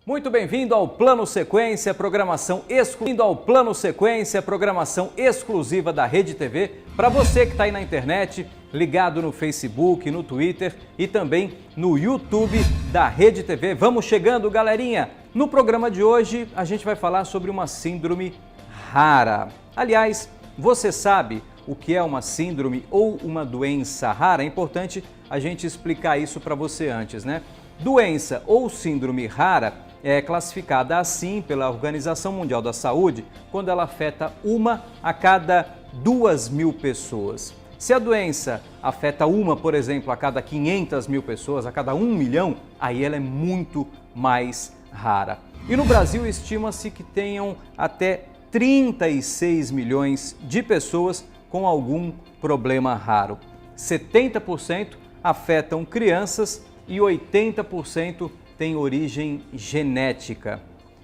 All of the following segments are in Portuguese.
Muito bem-vindo ao Plano Sequência, programação exclusiva da Rede TV, para você que está aí na internet, ligado no Facebook, no Twitter e também no YouTube da Rede TV. Vamos chegando, galerinha! No programa de hoje, a gente vai falar sobre uma síndrome rara. Aliás, você sabe o que é uma síndrome ou uma doença rara? É importante a gente explicar isso para você antes, né? Doença ou síndrome rara é classificada assim pela Organização Mundial da Saúde quando ela afeta uma a cada 2.000 pessoas. Se a doença afeta uma, por exemplo, a cada 500.000 pessoas, a cada 1 milhão, aí ela é muito mais rara. E no Brasil estima-se que tenham até 36 milhões de pessoas com algum problema raro. 70% afetam crianças e 80% tem origem genética.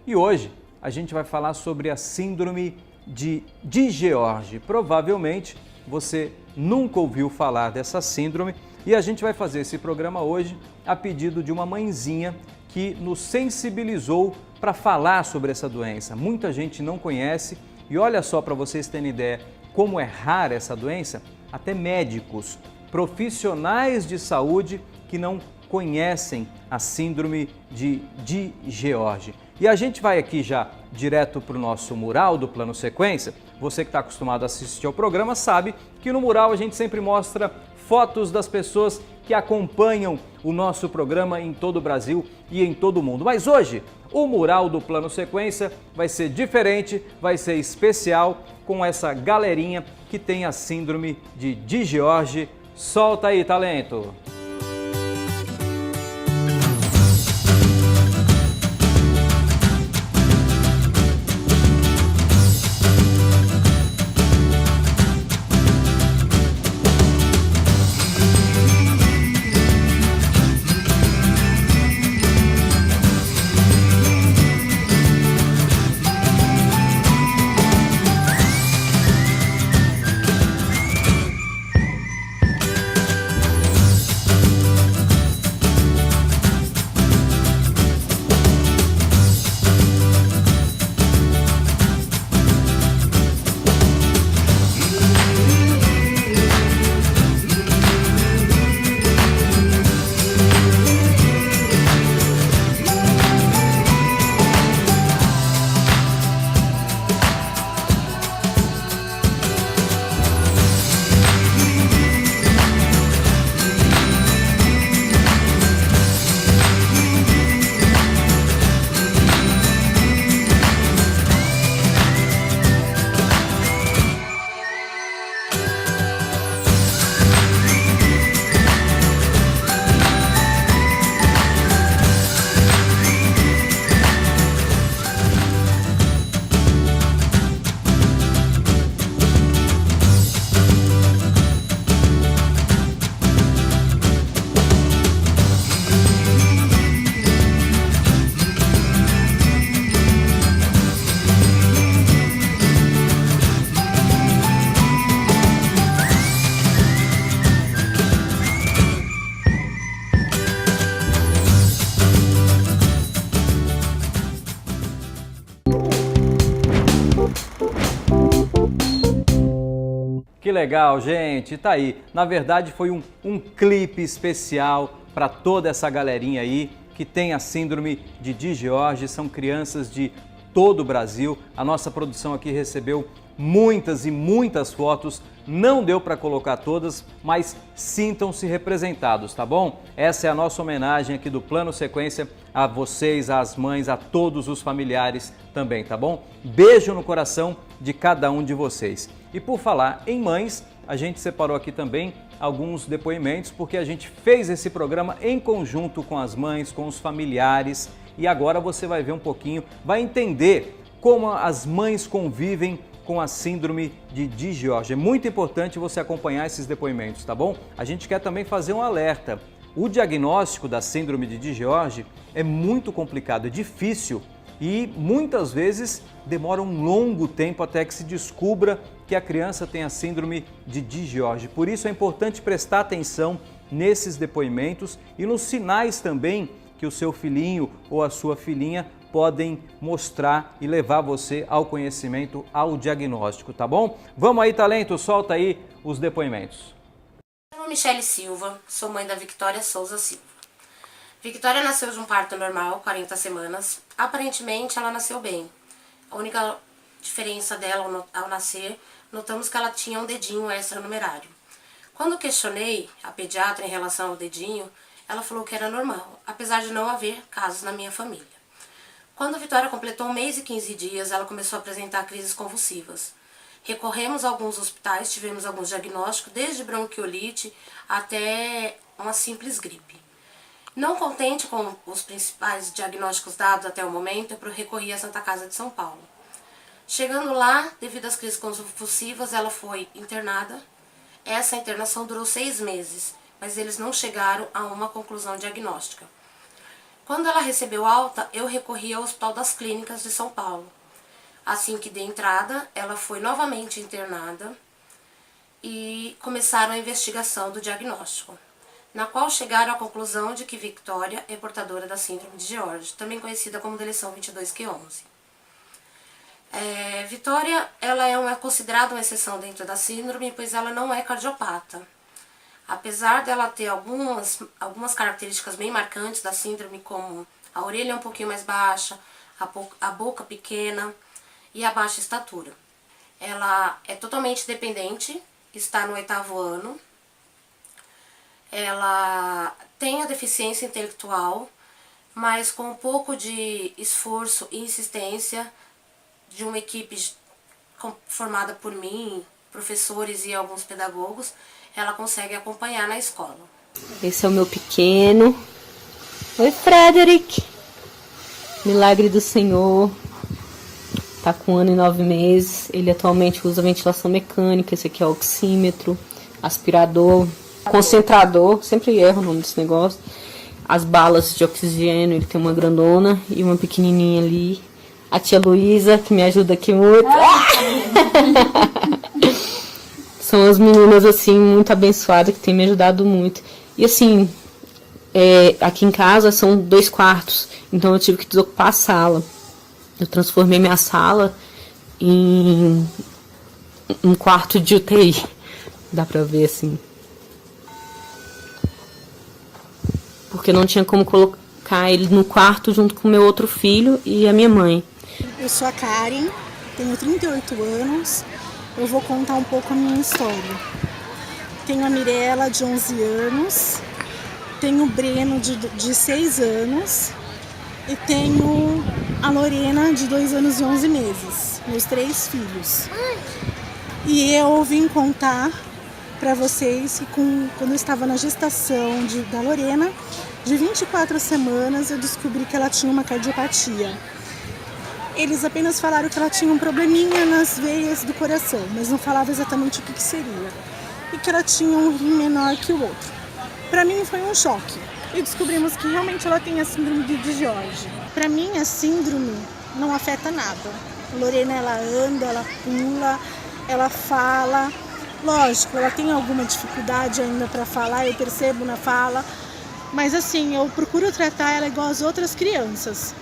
E hoje a gente vai falar sobre a síndrome de George. Provavelmente você nunca ouviu falar dessa síndrome e a gente vai fazer esse programa hoje a pedido de uma mãezinha que nos sensibilizou para falar sobre essa doença. Muita gente não conhece e olha só, para vocês terem ideia como é rara essa doença, até médicos, profissionais de saúde que não conhecem a síndrome de George. E a gente vai aqui já direto para o nosso mural do Plano Sequência. Você que está acostumado a assistir ao programa sabe que no mural a gente sempre mostra fotos das pessoas que acompanham o nosso programa em todo o Brasil e em todo o mundo. Mas hoje o mural do Plano Sequência vai ser diferente, vai ser especial com essa galerinha que tem a síndrome de George. Solta aí, talento! Que legal, gente, tá aí. Na verdade foi um clipe especial para toda essa galerinha aí que tem a síndrome de George. São crianças de todo o Brasil. A nossa produção aqui recebeu muitas e muitas fotos. Não deu para colocar todas, mas sintam-se representados, tá bom? Essa é a nossa homenagem aqui do Plano Sequência a vocês, às mães, a todos os familiares também, tá bom? Beijo no coração de cada um de vocês. E por falar em mães, a gente separou aqui também alguns depoimentos, porque a gente fez esse programa em conjunto com as mães, com os familiares, e agora você vai ver um pouquinho, vai entender como as mães convivem com a síndrome de George. É muito importante você acompanhar esses depoimentos, tá bom? A gente quer também fazer um alerta. O diagnóstico da síndrome de George é muito complicado, é difícil e muitas vezes demora um longo tempo até que se descubra que a criança tem a síndrome de George. Por isso é importante prestar atenção nesses depoimentos e nos sinais também que o seu filhinho ou a sua filhinha podem mostrar e levar você ao conhecimento, ao diagnóstico, tá bom? Vamos aí, talento, solta aí os depoimentos. Eu sou Michele Silva, sou mãe da Victoria Souza Silva. Victoria nasceu de um parto normal, 40 semanas. Aparentemente ela nasceu bem. A única diferença dela ao nascer, notamos que ela tinha um dedinho extranumerário. Quando questionei a pediatra em relação ao dedinho, ela falou que era normal, apesar de não haver casos na minha família. Quando a Vitória completou 1 mês e 15 dias, ela começou a apresentar crises convulsivas. Recorremos a alguns hospitais, tivemos alguns diagnósticos, desde bronquiolite até uma simples gripe. Não contente com os principais diagnósticos dados até o momento, eu recorri à Santa Casa de São Paulo. Chegando lá, devido às crises convulsivas, ela foi internada. Essa internação durou 6 meses, mas eles não chegaram a uma conclusão diagnóstica. Quando ela recebeu alta, eu recorri ao Hospital das Clínicas de São Paulo. Assim que dei entrada, ela foi novamente internada e começaram a investigação do diagnóstico, na qual chegaram à conclusão de que Victoria é portadora da síndrome de George, também conhecida como deleção 22q11. Victoria ela é considerada uma exceção dentro da síndrome, pois ela não é cardiopata. Apesar dela ter algumas características bem marcantes da síndrome, como a orelha um pouquinho mais baixa, a boca pequena e a baixa estatura. Ela é totalmente dependente, está no 8º ano. Ela tem a deficiência intelectual, mas com um pouco de esforço e insistência de uma equipe formada por mim, professores e alguns pedagogos, ela consegue acompanhar na escola. Esse é o meu pequeno. Oi, Frederick. Milagre do Senhor. Tá com 1 ano e 9 meses. Ele atualmente usa ventilação mecânica. Esse aqui é o oxímetro, aspirador, concentrador. Sempre erro o nome desse negócio. As balas de oxigênio. Ele tem uma grandona e uma pequenininha ali. A tia Luísa, que me ajuda aqui muito. São as meninas, assim, muito abençoadas, que têm me ajudado muito. E, assim, aqui em casa são 2 quartos, então eu tive que desocupar a sala. Eu transformei minha sala em um quarto de UTI. Dá pra ver, assim. Porque não tinha como colocar ele no quarto junto com o meu outro filho e a minha mãe. Eu sou a Karen, tenho 38 anos. Eu vou contar um pouco a minha história. Tenho a Mirella, de 11 anos, tenho o Breno, de 6 anos, e tenho a Lorena, de 2 anos e 11 meses, meus 3 filhos. E eu vim contar para vocês que quando eu estava na gestação da Lorena, de 24 semanas, eu descobri que ela tinha uma cardiopatia. Eles apenas falaram que ela tinha um probleminha nas veias do coração, mas não falavam exatamente o que seria. E que ela tinha um rim menor que o outro. Para mim foi um choque. E descobrimos que realmente ela tem a síndrome de George. Para mim a síndrome não afeta nada. A Lorena, ela anda, ela pula, ela fala. Lógico, ela tem alguma dificuldade ainda para falar, eu percebo na fala. Mas assim, eu procuro tratar ela igual as outras crianças.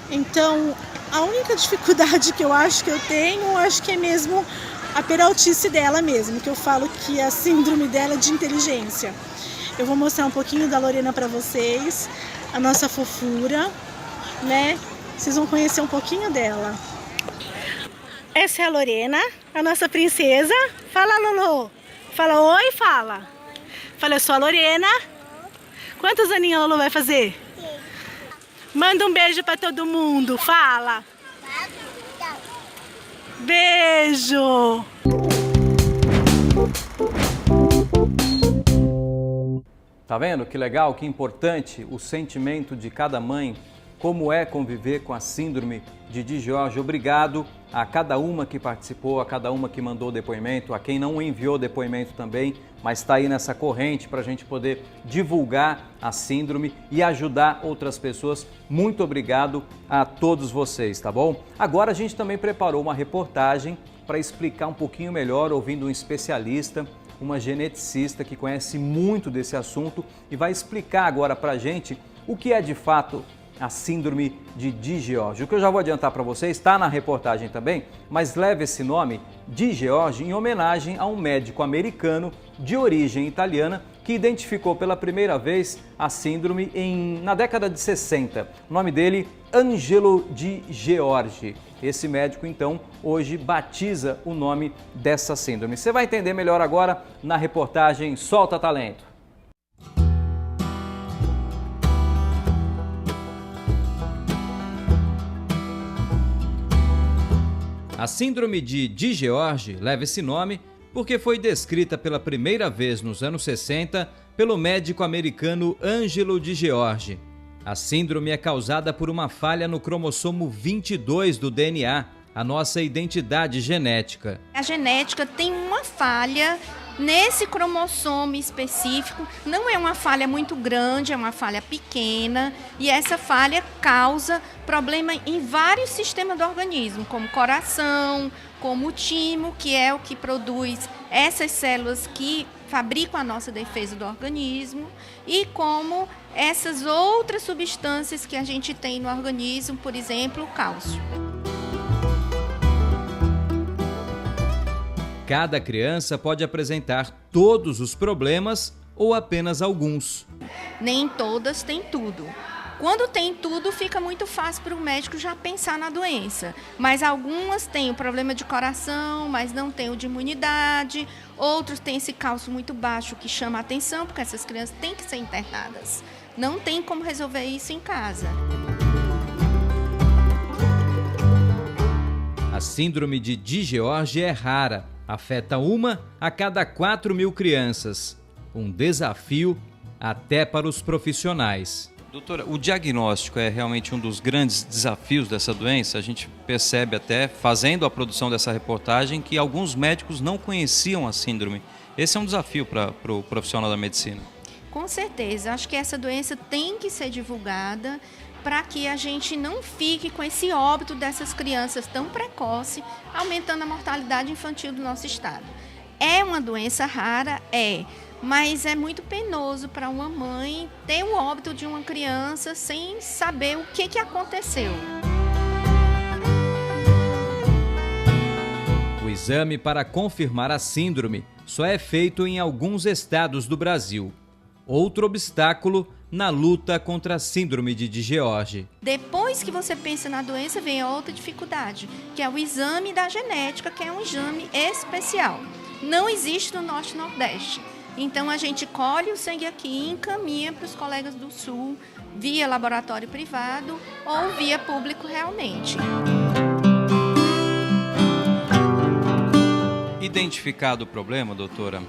Então, a única dificuldade que eu acho que eu tenho, acho que é mesmo a peraltice dela mesmo, que eu falo que a síndrome dela é de inteligência. Eu vou mostrar um pouquinho da Lorena para vocês, a nossa fofura, né? Vocês vão conhecer um pouquinho dela. Essa é a Lorena, a nossa princesa. Fala, Lolo. Fala oi, fala. Fala, eu sou a Lorena. Quantos aninhos a Lolo vai fazer? Manda um beijo para todo mundo, fala. Beijo. Tá vendo que legal, que importante o sentimento de cada mãe, como é conviver com a síndrome de George. Obrigado a cada uma que participou, a cada uma que mandou depoimento, a quem não enviou depoimento também, mas está aí nessa corrente para a gente poder divulgar a síndrome e ajudar outras pessoas. Muito obrigado a todos vocês, tá bom? Agora a gente também preparou uma reportagem para explicar um pouquinho melhor, ouvindo um especialista, uma geneticista que conhece muito desse assunto e vai explicar agora para a gente o que é de fato a síndrome de DiGeorge. O que eu já vou adiantar para você está na reportagem também, mas leva esse nome DiGeorge em homenagem a um médico americano de origem italiana que identificou pela primeira vez a síndrome na década de 60. O nome dele, Angelo DiGeorge. Esse médico, então, hoje batiza o nome dessa síndrome. Você vai entender melhor agora na reportagem Solta Talento. A síndrome de DiGeorge leva esse nome porque foi descrita pela primeira vez nos anos 60 pelo médico americano Angelo DiGeorge. A síndrome é causada por uma falha no cromossomo 22 do DNA, a nossa identidade genética. A genética tem uma falha nesse cromossomo específico, não é uma falha muito grande, é uma falha pequena, e essa falha causa problema em vários sistemas do organismo, como coração, como o timo, que é o que produz essas células que fabricam a nossa defesa do organismo, e como essas outras substâncias que a gente tem no organismo, por exemplo, o cálcio. Cada criança pode apresentar todos os problemas ou apenas alguns. Nem todas têm tudo. Quando tem tudo, fica muito fácil para o médico já pensar na doença. Mas algumas têm o problema de coração, mas não têm o de imunidade. Outros têm esse cálcio muito baixo que chama a atenção, porque essas crianças têm que ser internadas. Não tem como resolver isso em casa. A síndrome de DiGeorge é rara. Afeta 1 a cada 4.000 crianças. Um desafio até para os profissionais. Doutora, o diagnóstico é realmente um dos grandes desafios dessa doença. A gente percebe até, fazendo a produção dessa reportagem, que alguns médicos não conheciam a síndrome. Esse é um desafio para o profissional da medicina. Com certeza. Acho que essa doença tem que ser divulgada para que a gente não fique com esse óbito dessas crianças tão precoce, aumentando a mortalidade infantil do nosso estado. É uma doença rara? É. Mas é muito penoso para uma mãe ter o óbito de uma criança sem saber o que aconteceu. O exame para confirmar a síndrome só é feito em alguns estados do Brasil. Outro obstáculo na luta contra a síndrome de DiGeorge. Depois que você pensa na doença, vem a outra dificuldade, que é o exame da genética, que é um exame especial. Não existe no Norte e Nordeste. Então, a gente colhe o sangue aqui e encaminha para os colegas do Sul, via laboratório privado ou via público realmente. Identificado o problema, doutora,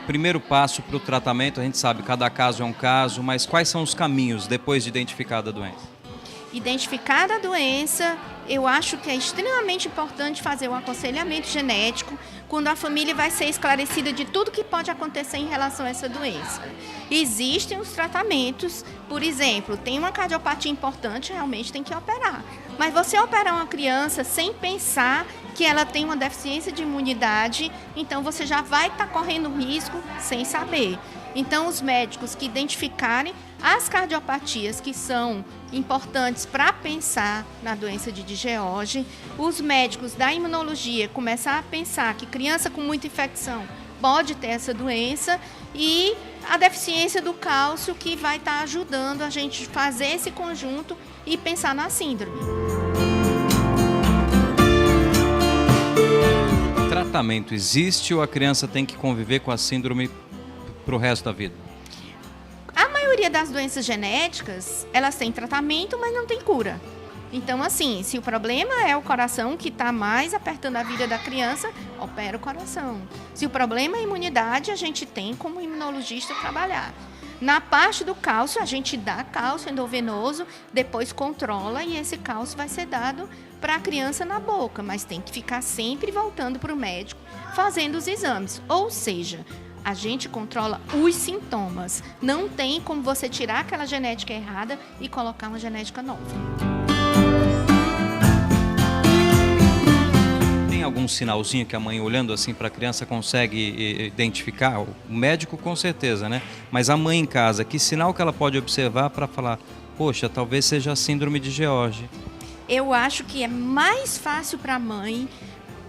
primeiro passo para o tratamento, a gente sabe, cada caso é um caso, mas quais são os caminhos depois de identificada a doença? Identificada a doença, eu acho que é extremamente importante fazer um aconselhamento genético, quando a família vai ser esclarecida de tudo que pode acontecer em relação a essa doença. Existem os tratamentos, por exemplo, tem uma cardiopatia importante, realmente tem que operar. Mas você operar uma criança sem pensar que ela tem uma deficiência de imunidade, então você já vai estar correndo risco sem saber. Então, os médicos que identificarem as cardiopatias que são importantes para pensar na doença de DiGeorge, os médicos da imunologia começar a pensar que criança com muita infecção pode ter essa doença e a deficiência do cálcio que vai estar ajudando a gente fazer esse conjunto e pensar na síndrome. Tratamento existe ou a criança tem que conviver com a síndrome para o resto da vida? A maioria das doenças genéticas, elas têm tratamento, mas não tem cura. Então, assim, se o problema é o coração que está mais apertando a vida da criança, opera o coração. Se o problema é a imunidade, a gente tem como imunologista trabalhar. Na parte do cálcio, a gente dá cálcio endovenoso, depois controla e esse cálcio vai ser dado para a criança na boca, mas tem que ficar sempre voltando para o médico, fazendo os exames. Ou seja, a gente controla os sintomas. Não tem como você tirar aquela genética errada e colocar uma genética nova. algum sinalzinho que a mãe, olhando assim para a criança, consegue identificar? O médico com certeza, né? Mas a mãe em casa, que sinal que ela pode observar para falar, poxa, talvez seja a síndrome de George? Eu acho que é mais fácil para a mãe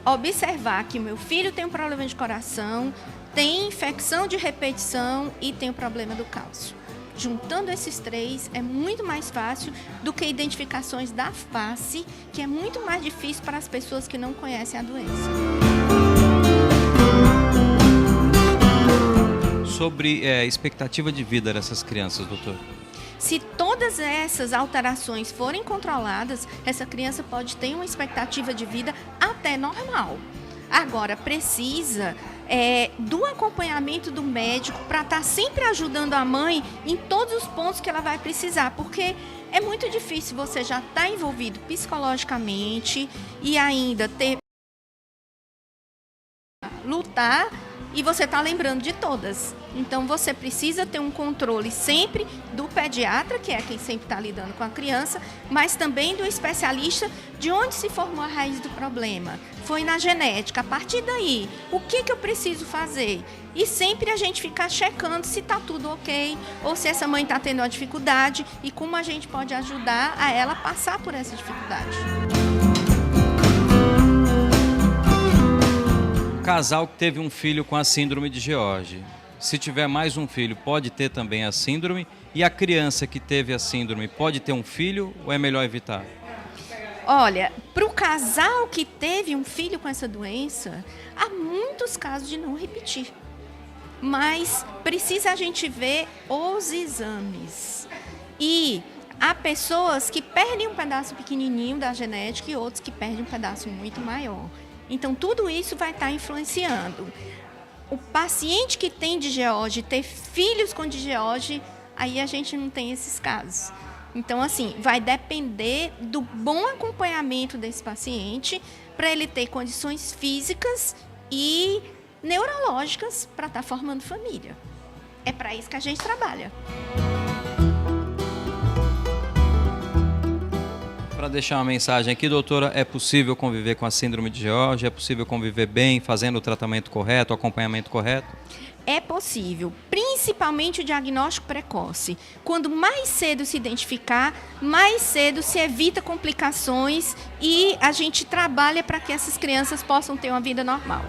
observar que o meu filho tem um problema de coração, tem infecção de repetição e tem o problema do cálcio. Juntando esses três é muito mais fácil do que identificações da face, que é muito mais difícil para as pessoas que não conhecem a doença. Sobre expectativa de vida dessas crianças, doutor? Se todas essas alterações forem controladas, essa criança pode ter uma expectativa de vida até normal. Agora, precisa do acompanhamento do médico para estar sempre ajudando a mãe em todos os pontos que ela vai precisar, porque é muito difícil você já estar envolvido psicologicamente e ainda lutar e você está lembrando de todas. Então, você precisa ter um controle sempre do pediatra, que é quem sempre está lidando com a criança, mas também do especialista de onde se formou a raiz do problema. Foi na genética. A partir daí, o que eu preciso fazer? E sempre a gente ficar checando se está tudo ok, ou se essa mãe está tendo uma dificuldade e como a gente pode ajudar a ela passar por essa dificuldade. Casal que teve um filho com a síndrome de George. Se tiver mais um filho, pode ter também a síndrome? E a criança que teve a síndrome pode ter um filho ou é melhor evitar? Olha, para o casal que teve um filho com essa doença, há muitos casos de não repetir. Mas precisa a gente ver os exames. E há pessoas que perdem um pedaço pequenininho da genética e outros que perdem um pedaço muito maior. Então, tudo isso vai estar influenciando. O paciente que tem George, ter filhos com George, aí a gente não tem esses casos. Então, assim, vai depender do bom acompanhamento desse paciente para ele ter condições físicas e neurológicas para estar formando família. É para isso que a gente trabalha. Para deixar uma mensagem aqui, doutora, é possível conviver com a síndrome de George? É possível conviver bem, fazendo o tratamento correto, o acompanhamento correto? É possível, principalmente o diagnóstico precoce. Quando mais cedo se identificar, mais cedo se evita complicações e a gente trabalha para que essas crianças possam ter uma vida normal.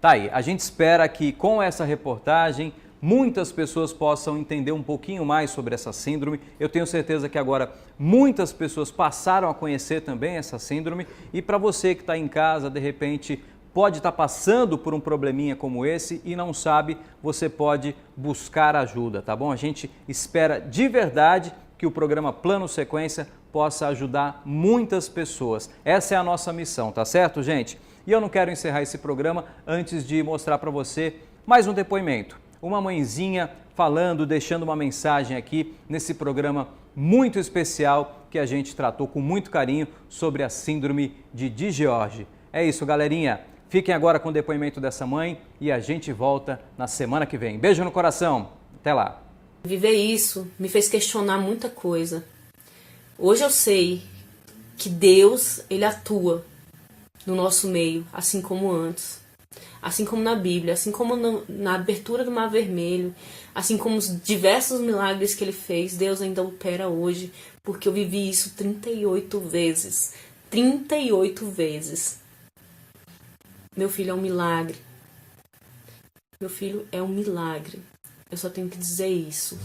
Tá aí, a gente espera que com essa reportagem muitas pessoas possam entender um pouquinho mais sobre essa síndrome. Eu tenho certeza que agora muitas pessoas passaram a conhecer também essa síndrome e para você que está em casa, de repente, pode estar passando por um probleminha como esse e não sabe, você pode buscar ajuda, tá bom? A gente espera de verdade que o programa Plano Sequência possa ajudar muitas pessoas. Essa é a nossa missão, tá certo, gente? E eu não quero encerrar esse programa antes de mostrar para você mais um depoimento. Uma mãezinha falando, deixando uma mensagem aqui nesse programa muito especial que a gente tratou com muito carinho sobre a síndrome de George. É isso, galerinha. Fiquem agora com o depoimento dessa mãe e a gente volta na semana que vem. Beijo no coração. Até lá. Viver isso me fez questionar muita coisa. Hoje eu sei que Deus, Ele atua no nosso meio, assim como antes. Assim como na Bíblia, assim como na abertura do Mar Vermelho, assim como os diversos milagres que Ele fez, Deus ainda opera hoje, porque eu vivi isso 38 vezes. 38 vezes. Meu filho é um milagre. Meu filho é um milagre. Eu só tenho que dizer isso.